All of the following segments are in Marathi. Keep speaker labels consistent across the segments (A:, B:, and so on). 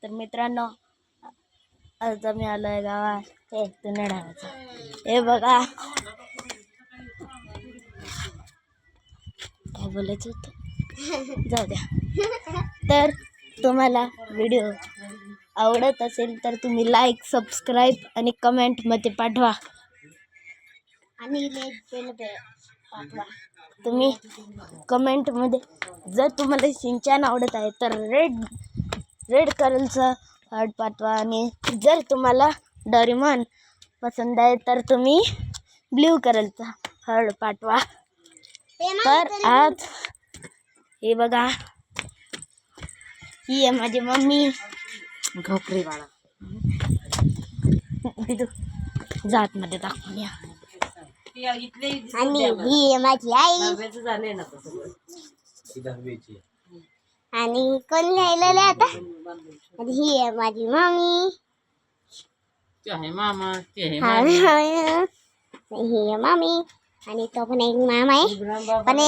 A: तर मित्रांनो, आज आम्ही आलोय गावात. हे तुने डावायचं हे बघा, काय बोलायचं होतं जाऊ द्या. तर तुम्हाला व्हिडिओ आवडत असेल तर तुम्ही लाईक, सबस्क्राईब आणि कमेंटमध्ये पाठवा. आणि पाठवा. तुम्ही कमेंटमध्ये जर तुम्हाला शिनचॅन आवडत आहे तर रेड कलरचा हार्ट पाठवा. आणि जर तुम्हाला डोरेमॉन पसंत आहे तर तुम्ही ब्ल्यू कलरचा हार्ट पाठवा. तर आज हे बघा, ही आहे माझी मम्मी घोकरी बाळा. जात मध्ये दाखवून या. आणि ही आहे माझी आई. आणि कोण लिहिलेलं आता. आणि ही आहे माझी मम्मी. ही आहे मामी. आणि तो पण एक मामा आहे. पण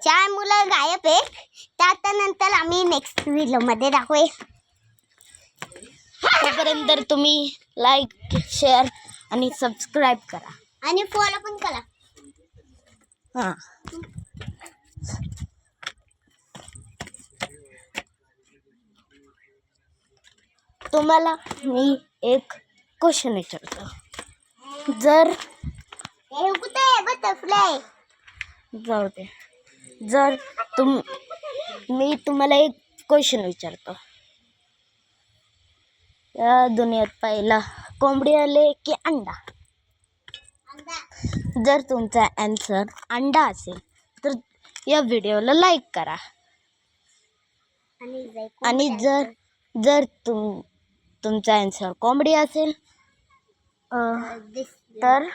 A: 4 मुलं गायब आहे. त्यानंतर आम्ही नेक्स्ट व्हिडिओ मध्ये दाखवू. तोपर्यंत तुम्ही लाईक, शेअर आणि सबस्क्राईब करा आणि फॉलो पण करा. हां, तुम्हाला मी एक क्वेश्चन विचारतो. जर बटरफ्लाय जाऊ दे. जर मी तुम्हाला एक क्वेश्चन विचारतो. या दुनियेत पहिला कोंबडी आले की अंडा? जर तुमचा आन्सर अंडा असेल तर या व्हिडिओला लाईक करा. आणि जर तुमचा आन्सर कोंबडी असेल तर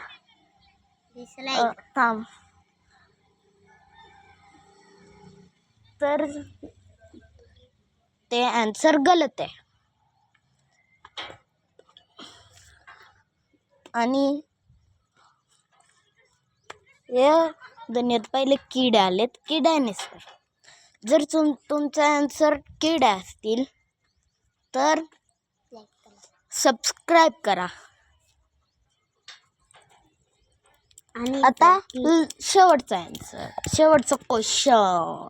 A: थांब. तर ते आन्सर गलत आहे. आणि या दुनियेत पहिले किडे आलेत की डायनेसर. जर तुमचा आन्सर किडे असतील तर सबस्क्राईब करा. आणि आता शेवटचा क्वेश्चन.